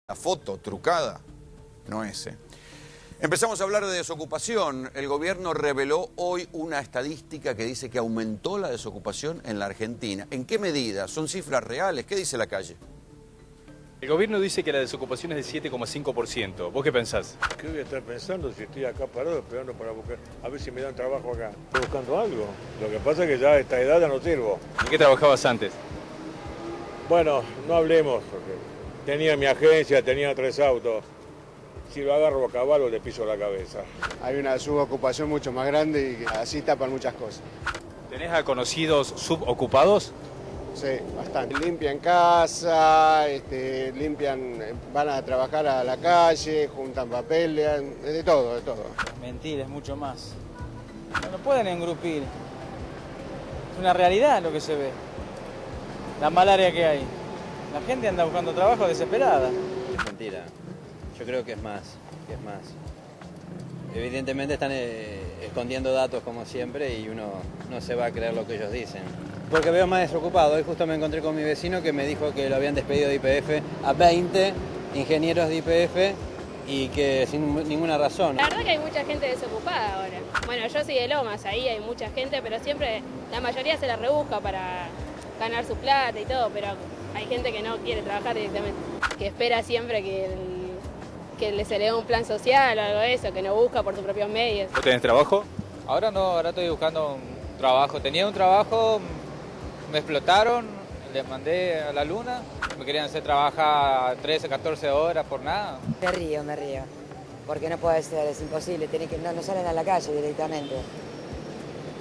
La foto trucada no es. Empezamos a hablar de desocupación. El gobierno reveló hoy una estadística que dice que aumentó la desocupación en la Argentina. ¿En qué medida? ¿Son cifras reales? ¿Qué dice la calle? El gobierno dice que la desocupación es del 7,5%. ¿Vos qué pensás? ¿Qué voy a estar pensando si estoy acá parado esperando para buscar, a ver si me dan trabajo acá? Estoy buscando algo. Lo que pasa es que ya a esta edad ya no sirvo. ¿En qué trabajabas antes? Bueno, no hablemos, porque tenía mi agencia, tenía 3 autos. Si lo agarro a caballo le piso la cabeza. Hay una subocupación mucho más grande y así tapan muchas cosas. ¿Tenés a conocidos subocupados? Sí, bastante. Limpian casa, limpian, van a trabajar a la calle, juntan papeles, de todo, de todo. Mentira, es mucho más. No pueden engrupir. Es una realidad lo que se ve. La malaria que hay. La gente anda buscando trabajo desesperada. Es mentira. Yo creo que es más, Evidentemente están escondiendo datos como siempre y uno no se va a creer lo que ellos dicen. Porque veo más desocupado. Hoy justo me encontré con mi vecino que me dijo que lo habían despedido de YPF a 20 ingenieros de YPF y que sin ninguna razón. La verdad que hay mucha gente desocupada ahora. Bueno, yo soy de Lomas, ahí hay mucha gente, pero siempre la mayoría se la rebusca para ganar su plata y todo, pero hay gente que no quiere trabajar directamente, que espera siempre que se le dé un plan social o algo de eso, que no busca por sus propios medios. ¿Vos tenés trabajo? Ahora no, ahora estoy buscando un trabajo. Tenía un trabajo, me explotaron, les mandé a la luna, me querían hacer trabajar 13, 14 horas por nada. Me río, porque no puede ser, es imposible, no salen a la calle directamente.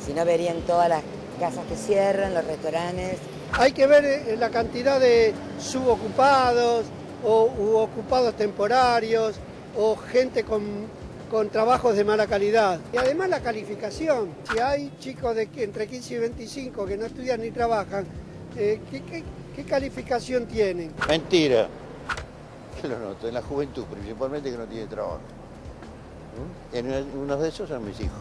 Si no verían todas las casas que cierran, los restaurantes. Hay que ver la cantidad de subocupados u ocupados temporarios o gente con trabajos de mala calidad. Y además la calificación. Si hay chicos de entre 15 y 25 que no estudian ni trabajan, ¿qué calificación tienen? Mentira. Yo lo noto, en la juventud principalmente, que no tiene trabajo. Uno de esos son mis hijos.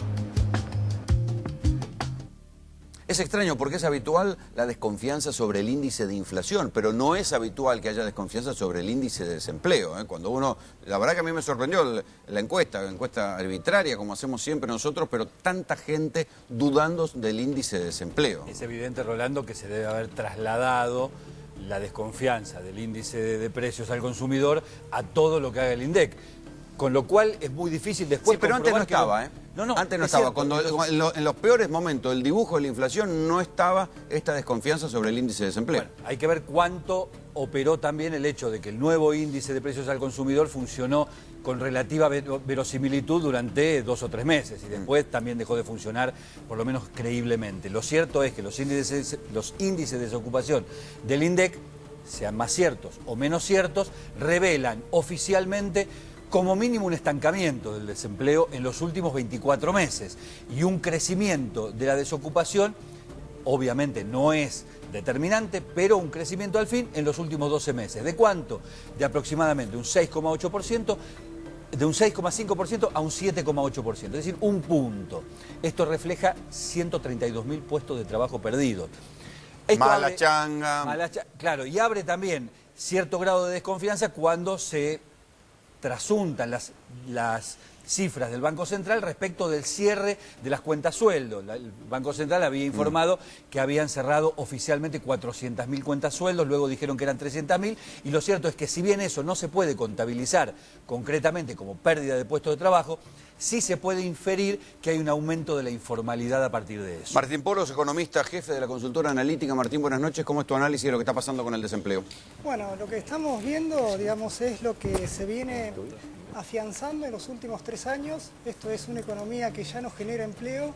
Es extraño porque es habitual la desconfianza sobre el índice de inflación, pero no es habitual que haya desconfianza sobre el índice de desempleo. Cuando uno, la verdad que a mí me sorprendió la encuesta arbitraria, como hacemos siempre nosotros, pero tanta gente dudando del índice de desempleo. Es evidente, Rolando, que se debe haber trasladado la desconfianza del índice de precios al consumidor a todo lo que haga el INDEC. Con lo cual es muy difícil después. Sí, pero antes no estaba, antes no estaba. Cierto, Cuando en los peores momentos del dibujo de la inflación no estaba esta desconfianza sobre el índice de desempleo. Bueno, hay que ver cuánto operó también el hecho de que el nuevo índice de precios al consumidor funcionó con relativa verosimilitud durante 2 o 3 meses y después también dejó de funcionar, por lo menos creíblemente. Lo cierto es que los índices de desocupación del INDEC, sean más ciertos o menos ciertos, revelan oficialmente como mínimo un estancamiento del desempleo en los últimos 24 meses y un crecimiento de la desocupación, obviamente no es determinante, pero un crecimiento al fin en los últimos 12 meses. ¿De cuánto? De aproximadamente un 6,8%, de un 6,5% a un 7,8%, es decir, un punto. Esto refleja 132.000 puestos de trabajo perdidos. Mala changa. Claro, y abre también cierto grado de desconfianza cuando se trasuntan las cifras del Banco Central respecto del cierre de las cuentas sueldo. El Banco Central había informado que habían cerrado oficialmente 400.000 cuentas sueldos, luego dijeron que eran 300.000, y lo cierto es que si bien eso no se puede contabilizar concretamente como pérdida de puestos de trabajo, sí se puede inferir que hay un aumento de la informalidad a partir de eso. Martín Poros, economista, jefe de la consultora analítica. Martín, buenas noches. ¿Cómo es tu análisis de lo que está pasando con el desempleo? Bueno, lo que estamos viendo, digamos, es lo que se viene afianzando en los últimos 3 años. Esto es una economía que ya no genera empleo.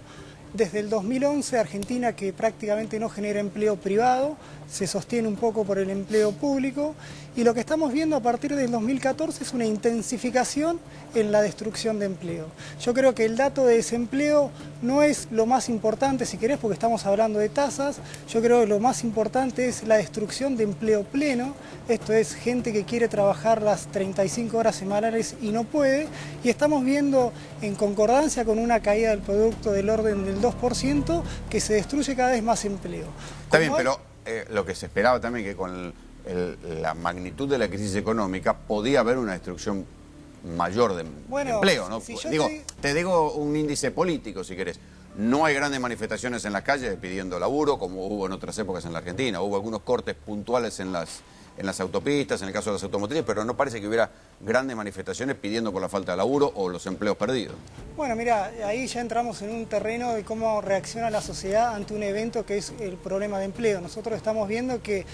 Desde el 2011, Argentina, que prácticamente no genera empleo privado, se sostiene un poco por el empleo público, y lo que estamos viendo a partir del 2014 es una intensificación en la destrucción de empleo. Yo creo que el dato de desempleo no es lo más importante, si querés, porque estamos hablando de tasas. Yo creo que lo más importante es la destrucción de empleo pleno. Esto es gente que quiere trabajar las 35 horas semanales y no puede, y estamos viendo, en concordancia con una caída del producto del orden del 2%, que se destruye cada vez más empleo. Está bien, pero lo que se esperaba también, que con la magnitud de la crisis económica, podía haber una destrucción mayor de empleo, ¿no? Si te digo un índice político, si querés. No hay grandes manifestaciones en las calles pidiendo laburo, como hubo en otras épocas en la Argentina. Hubo algunos cortes puntuales en las autopistas, en el caso de las automotrices, pero no parece que hubiera grandes manifestaciones pidiendo por la falta de laburo o los empleos perdidos. Bueno, mira, ahí ya entramos en un terreno de cómo reacciona la sociedad ante un evento que es el problema de empleo. Nosotros estamos viendo que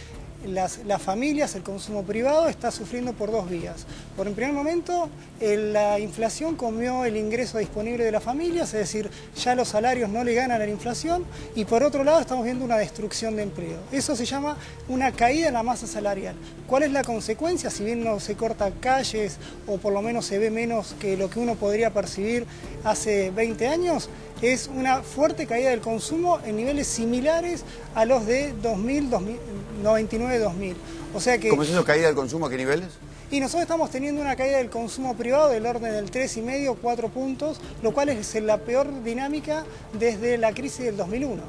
las familias, el consumo privado está sufriendo por dos vías. Por en primer momento, la inflación comió el ingreso disponible de las familias, es decir, ya los salarios no le ganan a la inflación, y por otro lado estamos viendo una destrucción de empleo. Eso se llama una caída en la masa salarial. ¿Cuál es la consecuencia? Si bien no se cortan calles o por lo menos se ve menos que lo que uno podría percibir hace 20 años, es una fuerte caída del consumo en niveles similares a los de 99-2000. O sea que... ¿Cómo es eso, caída del consumo? ¿A qué niveles? Y nosotros estamos teniendo una caída del consumo privado del orden del 3,5, 4 puntos, lo cual es la peor dinámica desde la crisis del 2001.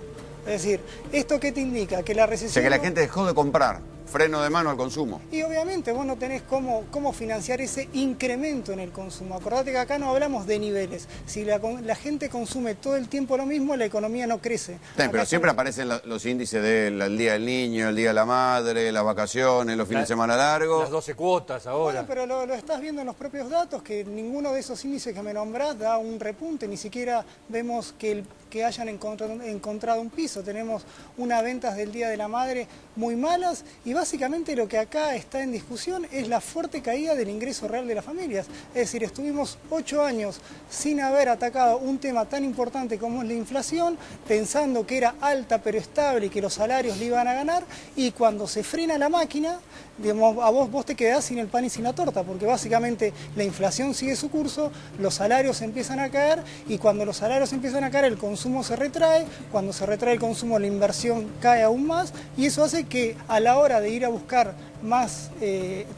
Es decir, ¿esto qué te indica? Que la recesión... O sea, que la gente dejó de comprar. Freno de mano al consumo. Y obviamente vos no tenés cómo financiar ese incremento en el consumo. Acordate que acá no hablamos de niveles. Si la gente consume todo el tiempo lo mismo, la economía no crece. Pero siempre aparecen los índices del Día del Niño, el Día de la Madre, las vacaciones, los fines de semana largos. Las 12 cuotas ahora. Bueno, pero lo estás viendo en los propios datos, que ninguno de esos índices que me nombrás da un repunte. Ni siquiera vemos que hayan encontrado un piso. Tenemos unas ventas del Día de la Madre muy malas y básicamente lo que acá está en discusión es la fuerte caída del ingreso real de las familias. Es decir, estuvimos 8 años sin haber atacado un tema tan importante como es la inflación, pensando que era alta pero estable y que los salarios le iban a ganar, y cuando se frena la máquina, digamos, vos te quedás sin el pan y sin la torta, porque básicamente la inflación sigue su curso, los salarios empiezan a caer, y cuando los salarios empiezan a caer el consumo se retrae, cuando se retrae el consumo la inversión cae aún más, y eso hace que a la hora de ir a buscar más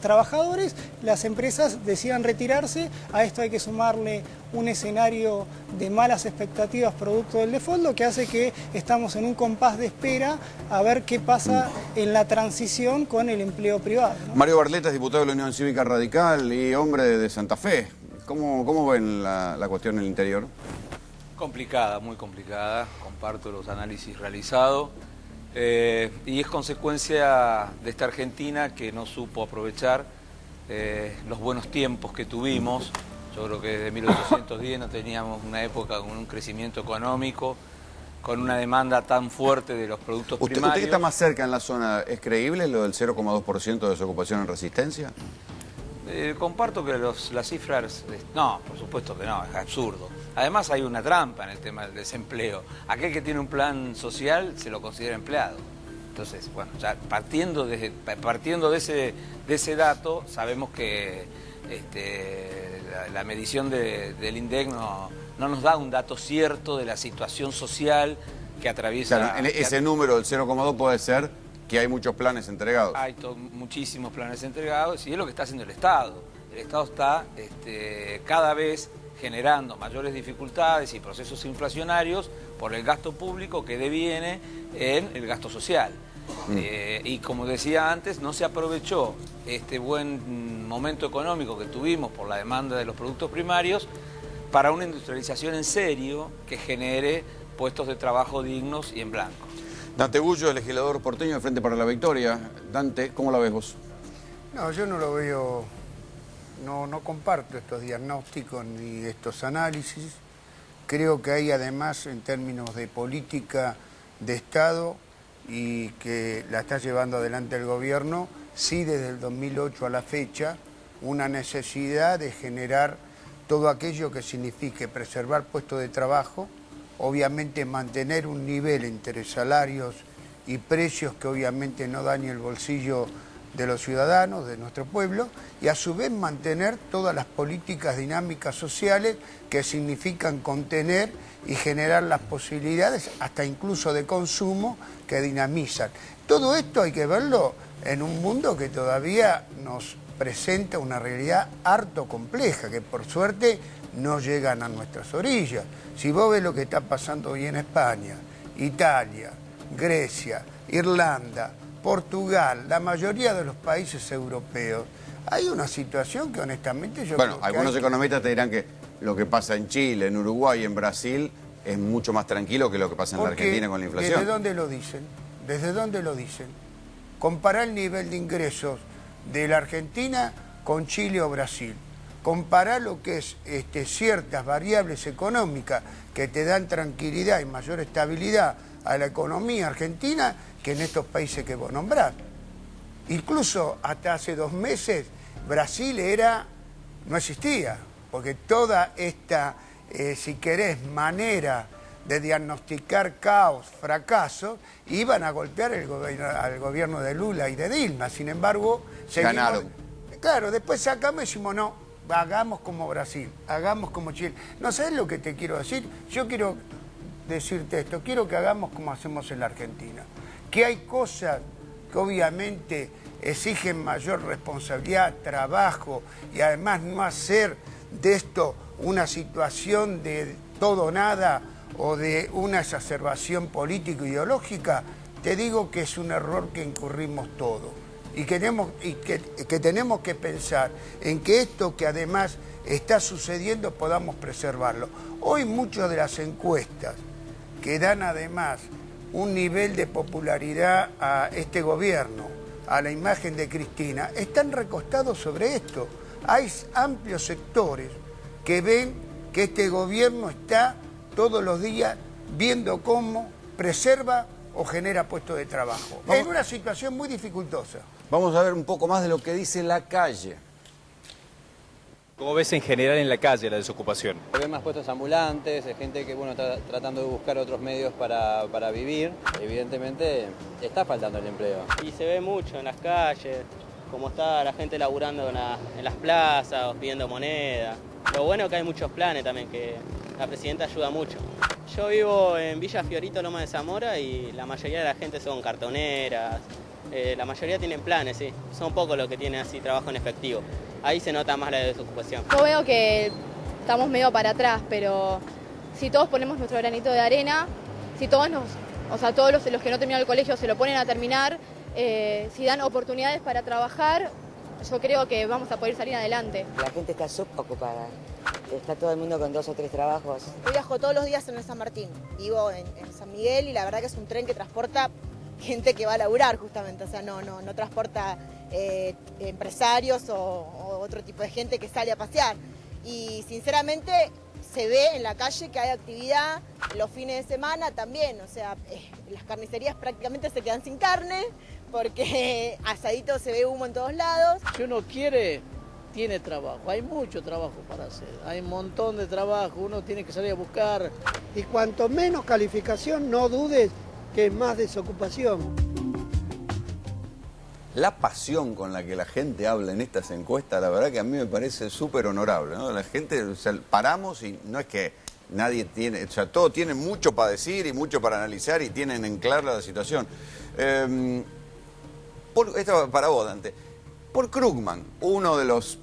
trabajadores, las empresas decidan retirarse. A esto hay que sumarle un escenario de malas expectativas producto del default, lo que hace que estamos en un compás de espera a ver qué pasa en la transición con el empleo privado, ¿no? Mario Barletta es diputado de la Unión Cívica Radical y hombre de Santa Fe. ¿Cómo ven la cuestión en el interior? Complicada, muy complicada. Comparto los análisis realizados. Y es consecuencia de esta Argentina que no supo aprovechar los buenos tiempos que tuvimos. Yo creo que desde 1810 no teníamos una época con un crecimiento económico, con una demanda tan fuerte de los productos primarios. ¿Usted que está más cerca en la zona, es creíble lo del 0,2% de desocupación en Resistencia? Comparto que las cifras... No, por supuesto que no, es absurdo. Además hay una trampa en el tema del desempleo. Aquel que tiene un plan social se lo considera empleado. Entonces, bueno, ya partiendo de ese dato, sabemos que la medición del INDEC no nos da un dato cierto de la situación social que atraviesa... Claro, ese número del 0,2 puede ser que hay muchos planes entregados. Hay muchísimos planes entregados y es lo que está haciendo el Estado. El Estado está cada vez generando mayores dificultades y procesos inflacionarios por el gasto público que deviene en el gasto social. Y como decía antes, no se aprovechó este buen momento económico que tuvimos por la demanda de los productos primarios para una industrialización en serio que genere puestos de trabajo dignos y en blanco. Dante Bullo, el legislador porteño de Frente para la Victoria. Dante, ¿cómo la ves vos? No, yo no lo veo, no comparto estos diagnósticos ni estos análisis. Creo que hay además, en términos de política de Estado y que la está llevando adelante el gobierno, sí desde el 2008 a la fecha, una necesidad de generar todo aquello que signifique preservar puestos de trabajo, obviamente mantener un nivel entre salarios y precios que obviamente no dañe el bolsillo de los ciudadanos, de nuestro pueblo, y a su vez mantener todas las políticas dinámicas sociales que significan contener y generar las posibilidades, hasta incluso de consumo, que dinamizan. Todo esto hay que verlo en un mundo que todavía nos presenta una realidad harto compleja, que por suerte no llegan a nuestras orillas. Si vos ves lo que está pasando hoy en España, Italia, Grecia, Irlanda, Portugal, la mayoría de los países europeos, hay una situación que honestamente yo Bueno, creo que algunos economistas te dirán que lo que pasa en Chile, en Uruguay, en Brasil es mucho más tranquilo que lo que pasa en la Argentina con la inflación. ¿Desde dónde lo dicen? ¿Desde dónde lo dicen? Comparar el nivel de ingresos de la Argentina con Chile o Brasil. Comparar lo que es ciertas variables económicas que te dan tranquilidad y mayor estabilidad a la economía argentina que en estos países que vos nombrás. Incluso hasta hace 2 meses Brasil no existía, porque toda esta, si querés, manera de diagnosticar caos, fracasos, iban a golpear al gobierno de Lula y de Dilma. Sin embargo, ganaron. Claro, después sacamos y decimos, no, hagamos como Brasil, hagamos como Chile. ¿No sabes lo que te quiero decir? Yo quiero decirte esto, quiero que hagamos como hacemos en la Argentina. Que hay cosas que obviamente exigen mayor responsabilidad, trabajo y además no hacer de esto una situación de todo o nada o de una exacerbación político-ideológica. Te digo que es un error que incurrimos todos y que tenemos que pensar en que esto que además está sucediendo podamos preservarlo. Hoy muchas de las encuestas que dan además un nivel de popularidad a este gobierno, a la imagen de Cristina, están recostados sobre esto. Hay amplios sectores que ven que este gobierno está todos los días viendo cómo preserva o genera puestos de trabajo. En una situación muy dificultosa. Vamos a ver un poco más de lo que dice la calle. ¿Cómo ves en general en la calle la desocupación? Se ven más puestos ambulantes, hay gente que está tratando de buscar otros medios para vivir. Evidentemente está faltando el empleo. Y se ve mucho en las calles, como está la gente laburando en las plazas, pidiendo moneda. Lo bueno es que hay muchos planes también, que la presidenta ayuda mucho. Yo vivo en Villa Fiorito, Loma de Zamora, y la mayoría de la gente son cartoneras. La mayoría tienen planes, sí. Son pocos los que tienen así trabajo en efectivo. Ahí se nota más la desocupación. Yo veo que estamos medio para atrás, pero si todos ponemos nuestro granito de arena, si todos todos los que no terminaron el colegio se lo ponen a terminar, si dan oportunidades para trabajar, yo creo que vamos a poder salir adelante. La gente está subocupada. Está todo el mundo con 2 o 3 trabajos. Yo viajo todos los días en el San Martín. Vivo en San Miguel y la verdad que es un tren que transporta gente que va a laburar justamente. O sea, no transporta empresarios o otro tipo de gente que sale a pasear. Y sinceramente se ve en la calle que hay actividad los fines de semana también. O sea, las carnicerías prácticamente se quedan sin carne porque asadito se ve humo en todos lados. Si uno quiere, tiene trabajo. Hay mucho trabajo para hacer. Hay un montón de trabajo. Uno tiene que salir a buscar. Y cuanto menos calificación, no dudes que es más desocupación. La pasión con la que la gente habla en estas encuestas, la verdad que a mí me parece súper honorable, ¿no? La gente, o sea, paramos y no es que nadie tiene, o sea, todos tienen mucho para decir y mucho para analizar y tienen en claro la situación. Esto para vos, Dante. Paul Krugman, uno de los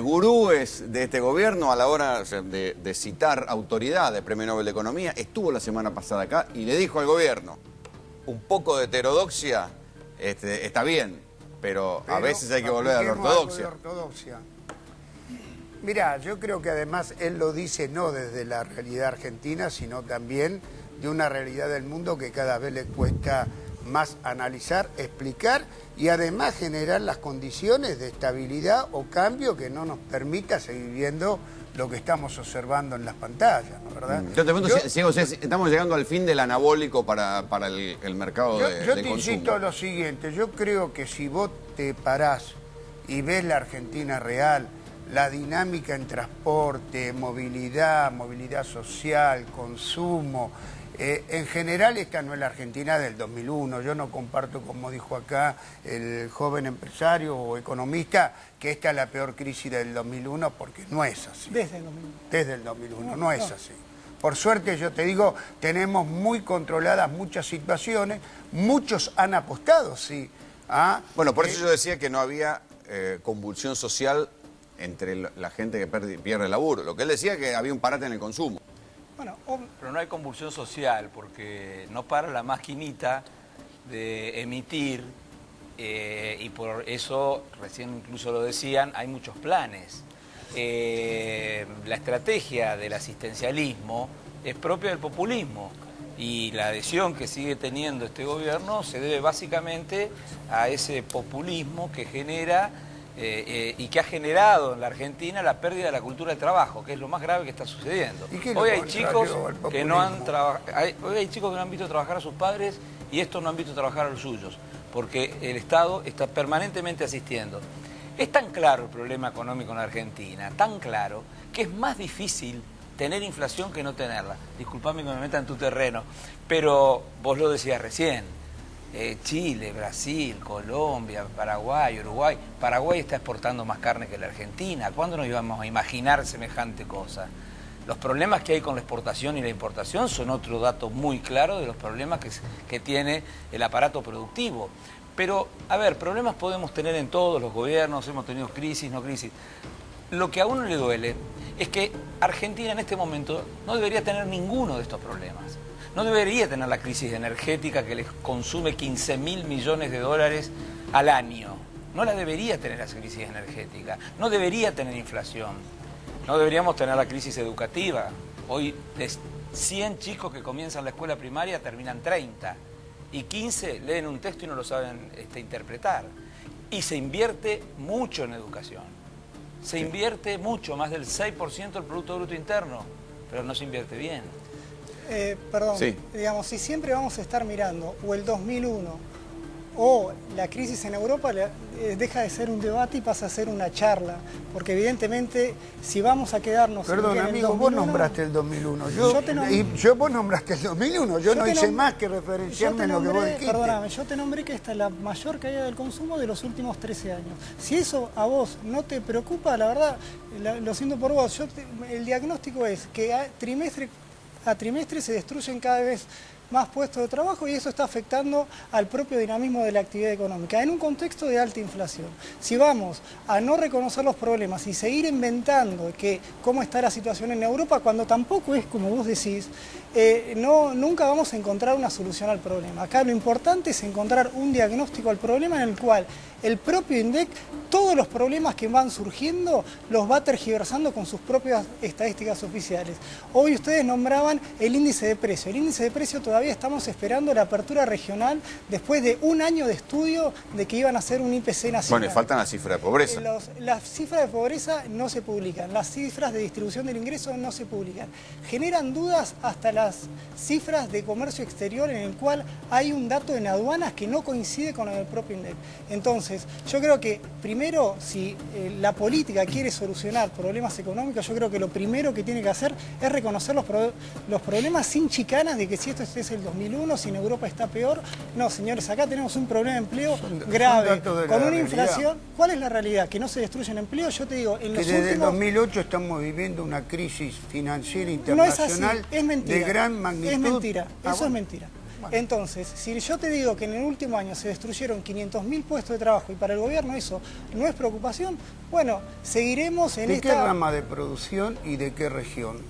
gurúes de este gobierno a la hora de citar autoridades, Premio Nobel de Economía, estuvo la semana pasada acá y le dijo al gobierno, un poco de heterodoxia está bien, pero a veces hay que volver a la ortodoxia. Mirá, yo creo que además él lo dice no desde la realidad argentina, sino también de una realidad del mundo que cada vez le cuesta más analizar, explicar y además generar las condiciones de estabilidad o cambio que no nos permita seguir viendo lo que estamos observando en las pantallas, ¿no? ¿Verdad? Yo te pregunto, estamos llegando al fin del anabólico para el mercado de consumo. Yo te insisto lo siguiente, yo creo que si vos te parás y ves la Argentina real, la dinámica en transporte, movilidad social, consumo, en general esta no es la Argentina del 2001, yo no comparto, como dijo acá el joven empresario o economista, que esta es la peor crisis del 2001 porque no es así. Desde el 2001. Desde el 2001, no es así. Por suerte, yo te digo, tenemos muy controladas muchas situaciones, muchos han apostado, sí. Bueno, por eso yo decía que no había convulsión social entre la gente que pierde el laburo. Lo que él decía es que había un parate en el consumo. Pero no hay convulsión social porque no para la maquinita de emitir y por eso, recién incluso lo decían, hay muchos planes. La estrategia del asistencialismo es propia del populismo y la adhesión que sigue teniendo este gobierno se debe básicamente a ese populismo que genera y que ha generado en la Argentina la pérdida de la cultura del trabajo, que es lo más grave que está sucediendo. Hoy hay chicos que no han visto trabajar a sus padres y estos no han visto trabajar a los suyos, porque el Estado está permanentemente asistiendo. Es tan claro el problema económico en la Argentina, tan claro, que es más difícil tener inflación que no tenerla. Disculpame que me meta en tu terreno, pero vos lo decías recién. Chile, Brasil, Colombia, Paraguay, Uruguay. Paraguay está exportando más carne que la Argentina. ¿Cuándo nos íbamos a imaginar semejante cosa? Los problemas que hay con la exportación y la importación son otro dato muy claro de los problemas que tiene el aparato productivo. Pero, a ver, problemas podemos tener en todos los gobiernos, hemos tenido crisis, no crisis. Lo que a uno le duele es que Argentina en este momento no debería tener ninguno de estos problemas. No debería tener la crisis energética que les consume 15.000 millones de dólares al año. No la debería tener esa crisis energética. No debería tener inflación. No deberíamos tener la crisis educativa. Hoy de 100 chicos que comienzan la escuela primaria terminan 30. Y 15 leen un texto y no lo saben interpretar. Y se invierte mucho en educación. Se invierte mucho, más del 6% del Producto Bruto Interno, pero no se invierte bien. Perdón, digamos, si siempre vamos a estar mirando o el 2001 o la crisis en Europa, deja de ser un debate y pasa a ser una charla, porque evidentemente si vamos a quedarnos... Perdón, amigo, vos nombraste el 2001, vos nombraste el 2001, yo no hice más que referenciarme en lo que vos dijiste. Perdóname, yo te nombré que esta es la mayor caída del consumo de los últimos 13 años. Si eso a vos no te preocupa, la verdad, lo siento por vos, el diagnóstico es que trimestre a trimestre se destruyen cada vez más puestos de trabajo y eso está afectando al propio dinamismo de la actividad económica en un contexto de alta inflación. Si vamos a no reconocer los problemas y seguir inventando cómo está la situación en Europa, cuando tampoco es como vos decís, nunca vamos a encontrar una solución al problema. Acá lo importante es encontrar un diagnóstico al problema en el cual el propio INDEC, todos los problemas que van surgiendo, los va tergiversando con sus propias estadísticas oficiales. Hoy ustedes nombraban el índice de precio. El índice de precio todavía estamos esperando la apertura regional después de un año de estudio de que iban a hacer un IPC nacional. Bueno, y faltan las cifras de pobreza. Las cifras de pobreza no se publican, las cifras de distribución del ingreso no se publican. Generan dudas hasta las cifras de comercio exterior en el cual hay un dato en aduanas que no coincide con el propio INDEC. Entonces, yo creo que primero, si la política quiere solucionar problemas económicos, yo creo que lo primero que tiene que hacer es reconocer los problemas sin chicanas de que si esto es el 2001, si en Europa está peor. No, señores, acá tenemos un problema de empleo grave, con una inflación. ¿Cuál es la realidad? ¿Que no se destruyen empleos? Yo te digo, en los últimos... Desde el 2008 estamos viviendo una crisis financiera internacional de gran magnitud. Es mentira, eso es mentira. Entonces, si yo te digo que en el último año se destruyeron 500.000 puestos de trabajo y para el gobierno eso no es preocupación, bueno, seguiremos en esta... ¿De qué rama de producción y de qué región?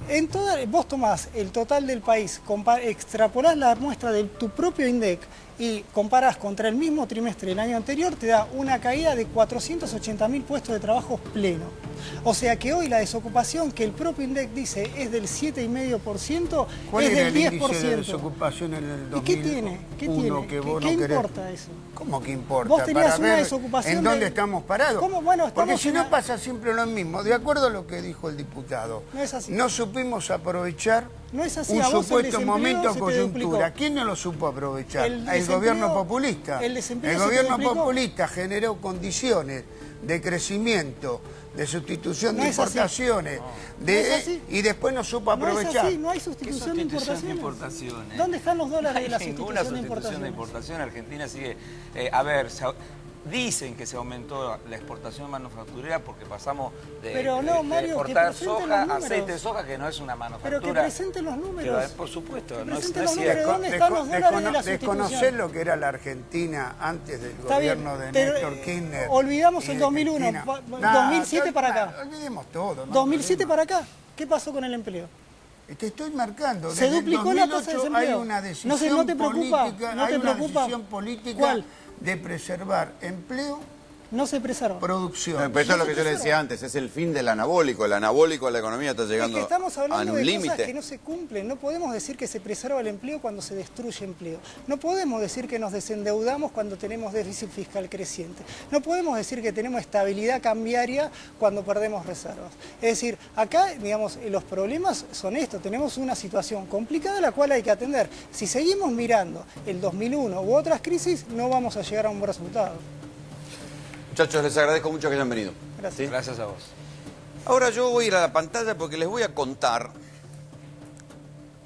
Vos tomás el total del país, extrapolás la muestra de tu propio INDEC y comparás contra el mismo trimestre del año anterior, te da una caída de 480.000 puestos de trabajo pleno. O sea que hoy la desocupación que el propio INDEC dice es del 7,5%, es del 10%. ¿Cuál era el índice de desocupación en el 2001? ¿Y qué tiene? ¿Qué tiene? ¿Qué importa eso? ¿Cómo que importa? Vos tenías una desocupación ¿en dónde estamos parados? ¿Cómo? Bueno, porque si no pasa siempre lo mismo. De acuerdo a lo que dijo el diputado, no es así. No supimos aprovechar un supuesto momento de coyuntura. ¿Quién no lo supo aprovechar? El gobierno populista. El gobierno populista generó condiciones de crecimiento, de sustitución de importaciones, y después no supo aprovechar. No es así, no hay sustitución de importaciones. ¿Dónde están los dólares de la sustitución de importaciones? De importación. Argentina sigue, dicen que se aumentó la exportación manufacturera porque pasamos de exportar soja a aceite de soja, que no es una manufactura. Pero que presenten los números. Pero, por supuesto, no es cierto. ¿Dónde están los dólares de la desconocer lo que era la Argentina antes del gobierno de Néstor Kirchner. Olvidamos el 2001, 2007 para acá. Olvidemos todo. 2007 para acá. ¿Qué pasó con el empleo? Te estoy marcando. Se duplicó la tasa de desempleo. Hay una decisión política. ¿Cuál? de preservar empleo, no se preserva. Producción. Pero eso es lo que yo le decía antes, es el fin del anabólico. El anabólico de la economía está llegando Es que estamos a hablando un de límite. cosas que no se cumplen. No podemos decir que se preserva el empleo cuando se destruye empleo. No podemos decir que nos desendeudamos cuando tenemos déficit fiscal creciente. No podemos decir que tenemos estabilidad cambiaria cuando perdemos reservas. Es decir, acá, digamos, los problemas son estos. Tenemos una situación complicada la cual hay que atender. Si seguimos mirando el 2001 u otras crisis, no vamos a llegar a un buen resultado. Muchachos, les agradezco mucho que hayan venido. Gracias. Gracias a vos. Ahora yo voy a ir a la pantalla porque les voy a contar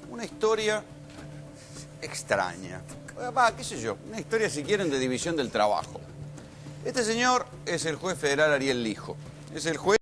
una historia extraña. Qué sé yo, una historia, si quieren, de división del trabajo. Este señor es el juez federal Ariel Lijo. Es el juez